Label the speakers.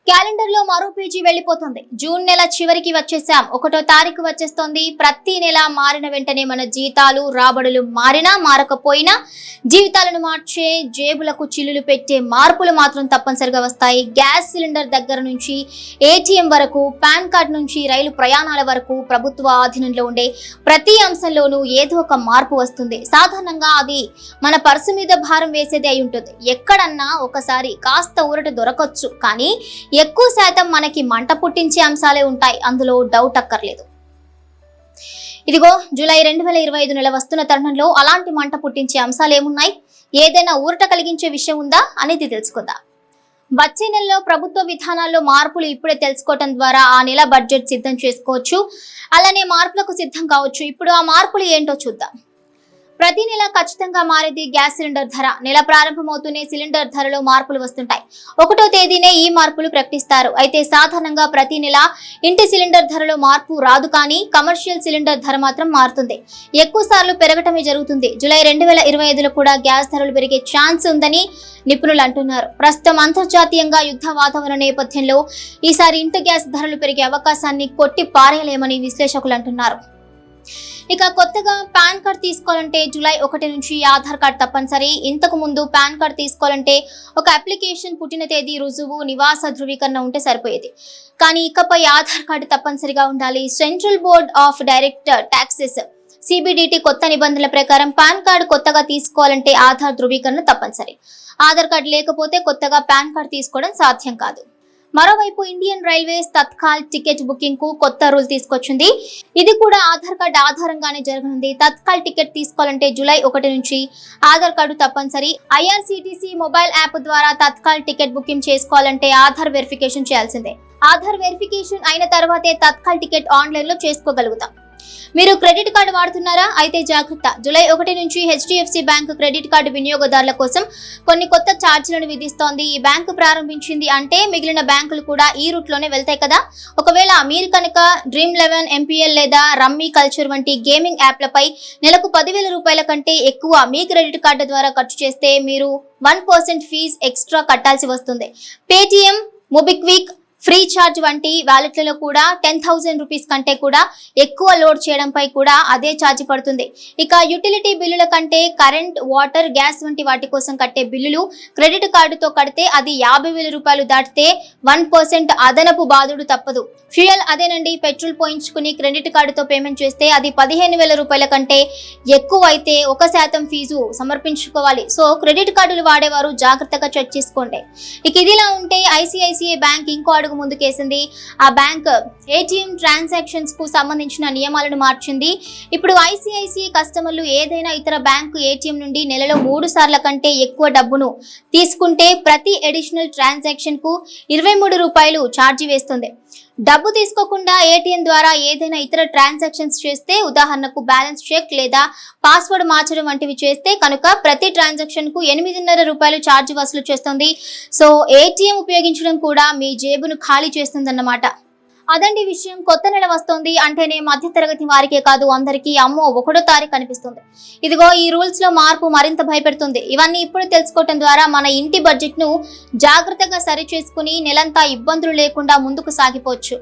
Speaker 1: Calendar లో మరో page వెళ్లిపోతుంది. June నెల చివరికి వచ్చేసాం. 1వ తారీఖు వచ్చేస్తోంది. ప్రతి నెల మారిన వెంటనే మన జీతాలు రాబడులు మారినా మారకపోయినా జీవితాలను మార్చే, జేబులకు చిల్లులు పెట్టే మార్పులు మాత్రం తప్పనిసరిగా వస్తాయి. గ్యాస్ సిలిండర్ దగ్గర నుంచి ఏటీఎం వరకు, పాన్ కార్డ్ నుంచి రైలు ప్రయాణాల వరకు ప్రభుత్వ ఆధీనంలో ఉండే ప్రతి అంశంలోనూ ఏదో ఒక మార్పు వస్తుంది. సాధారణంగా అది మన పర్సు మీద భారం వేసేది అయి ఉంటుంది. ఎక్కడన్నా ఒకసారి కాస్త ఊరట దొరకచ్చు, కానీ ఎక్కువ శాతం మనకి మంట పుట్టించే అంశాలే ఉంటాయి. అందులో డౌట్ అక్కర్లేదు. ఇదిగో జూలై 2025 నెల వస్తున్న తరుణంలో అలాంటి మంట పుట్టించే అంశాలు ఏమున్నాయి, ఏదైనా ఊరట కలిగించే విషయం ఉందా అనేది తెలుసుకుందాం. వచ్చే నెలలో ప్రభుత్వ విధానాల్లో మార్పులు ఇప్పుడే తెలుసుకోవటం ద్వారా ఆ నెల బడ్జెట్ సిద్ధం చేసుకోవచ్చు. అలానే మార్పులకు సిద్ధం కావచ్చు. ఇప్పుడు ఆ మార్పులు ఏంటో చూద్దాం. ప్రతి నెల ఖచ్చితంగా మారేది గ్యాస్ సిలిండర్ ధర. నెల ప్రారంభమవుతూనే సిలిండర్ ధరలో మార్పులు వస్తుంటాయి. 1వ తేదీనే ఈ మార్పులు ప్రకటిస్తారు. అయితే సాధారణంగా ప్రతి నెల ఇంటి సిలిండర్ ధరలో మార్పు రాదు, కానీ కమర్షియల్ సిలిండర్ ధర మాత్రం మారుతుంది. ఎక్కువ సార్లు పెరగటమే జరుగుతుంది. జూలై 2025లో కూడా గ్యాస్ ధరలు పెరిగే ఛాన్స్ ఉందని నిపుణులు అంటున్నారు. ప్రస్తుతం అంతర్జాతీయంగా యుద్ధ వాతావరణ నేపథ్యంలో ఈసారి ఇంటి గ్యాస్ ధరలు పెరిగే అవకాశాన్ని కొట్టి పారేయలేమని విశ్లేషకులు అంటున్నారు. ఇక కొత్తగా పాన్ కార్డ్ తీసుకోవాలంటే జూలై 1 నుంచి ఆధార్ కార్డ్ తప్పనిసరి. ఇంతకు ముందు పాన్ కార్డ్ తీసుకోవాలంటే ఒక అప్లికేషన్, పుట్టిన తేదీ, రుజువు, నివాస ధృవీకరణ ఉంటే సరిపోయేది. కానీ ఇకపై ఆధార్ కార్డు తప్పనిసరిగా ఉండాలి. Central board of direct taxes CBDT కొత్త నిబంధనల ప్రకారం పాన్ కార్డు కొత్తగా తీసుకోవాలంటే ఆధార్ ధృవీకరణ తప్పనిసరి. ఆధార్ కార్డు లేకపోతే కొత్తగా పాన్ కార్డు తీసుకోవడం సాధ్యం కాదు. మరోవైపు Indian railways Tatkal ticket booking కు కొత్త రూల్ తీసుకొచ్చింది. ఇది కూడా ఆధార్ కార్డు ఆధారంగానే జరగనుంది. తత్కాల్ టికెట్ తీసుకోవాలంటే జూలై 1 నుంచి ఆధార్ కార్డు తప్పనిసరి. IRCTC మొబైల్ యాప్ ద్వారా తత్కాల్ టికెట్ బుకింగ్ చేసుకోవాలంటే ఆధార్ వెరిఫికేషన్ చేయాల్సిందే. ఆధార్ వెరిఫికేషన్ అయిన తర్వాతే తత్కాల్ టికెట్ ఆన్లైన్ లో చేసుకోగలుగుతాం. మీరు క్రెడిట్ కార్డు వాడుతున్నారా? అయితే జాగ్రత్త. జూలై 1 నుంచి HDFC బ్యాంకు క్రెడిట్ కార్డు వినియోగదారుల కోసం కొన్ని కొత్త ఛార్జీలను విధిస్తోంది. ఈ బ్యాంకు ప్రారంభించింది అంటే మిగిలిన బ్యాంకులు కూడా ఈ రూట్ లోనే వెళ్తాయి కదా. ఒకవేళ మీరు కనుక Dream11, MPL లేదా రమ్మీ కల్చర్ వంటి గేమింగ్ యాప్లపై నెలకు 10,000 రూపాయల కంటే ఎక్కువ మీ క్రెడిట్ కార్డు ద్వారా ఖర్చు చేస్తే మీరు 1% ఫీజు ఎక్స్ట్రా కట్టాల్సి వస్తుంది. పేటిఎం, మొబిక్విక్, ఫ్రీ చార్జ్ వంటి వ్యాలెట్లలో కూడా 10,000 రూపీస్ కంటే కూడా ఎక్కువ లోడ్ చేయడంపై కూడా అదే ఛార్జీ పడుతుంది. ఇక యుటిలిటీ బిల్లుల కంటే కరెంట్, వాటర్, గ్యాస్ వంటి వాటి కోసం కట్టే బిల్లులు క్రెడిట్ కార్డుతో కడితే అది 50,000 రూపాయలు దాటితే 1% అదనపు బాధుడు తప్పదు. ఫ్యూయల్ అదేనండి, పెట్రోల్ పోయించుకుని క్రెడిట్ కార్డుతో పేమెంట్ చేస్తే అది 15,000 రూపాయల కంటే ఎక్కువ అయితే 1% ఫీజు సమర్పించుకోవాలి. సో క్రెడిట్ కార్డులు వాడేవారు జాగ్రత్తగా చెక్ చేసుకోండి. ఇక ఇదిలా ఉంటే ICICI బ్యాంక్ ఇంకో అడుగు ముందుకేసింది. ఆ బ్యాంక్ ATM ట్రాన్సాక్షన్స్ కు సంబంధించిన నియమాలను మార్చింది. ఇప్పుడు ICICI కస్టమర్లు ఏదైనా ఇతర బ్యాంకు ATM నుండి నెలలో 3 సార్ల కంటే ఎక్కువ డబ్బును తీసుకుంటే ప్రతి అడిషనల్ ట్రాన్సాక్షన్ కు 23 రూపాయలు ఛార్జీ వేస్తుంది. డబ్బు తీసుకోకుండా ATM ద్వారా ఏదైనా ఇతర ట్రాన్సాక్షన్స్ చేస్తే, ఉదాహరణకు బ్యాలెన్స్ చెక్ లేదా పాస్వర్డ్ మార్చడం వంటివి చేస్తే కనుక ప్రతి ట్రాన్సాక్షన్ కు 8.5 రూపాయలు ఛార్జ్ వసూలు చేస్తుంది. సో ATM ఉపయోగించడం కూడా మీ జేబును ఖాళీ చేస్తుందన్నమాట. అదండి విషయం. కొత్త నెల వస్తోంది అంటేనే మధ్యతరగతి వారికే కాదు అందరికీ అమ్మో 1వ తారీఖు అనిపిస్తుంది. ఇదిగో ఈ రూల్స్ లో మార్పు మరింత భయపెడుతుంది. ఇవన్నీ ఇప్పుడు తెలుసుకోవడం ద్వారా మన ఇంటి బడ్జెట్ ను జాగ్రత్తగా సరి చేసుకుని నెలంతా ఇబ్బందులు లేకుండా ముందుకు సాగిపోవచ్చు.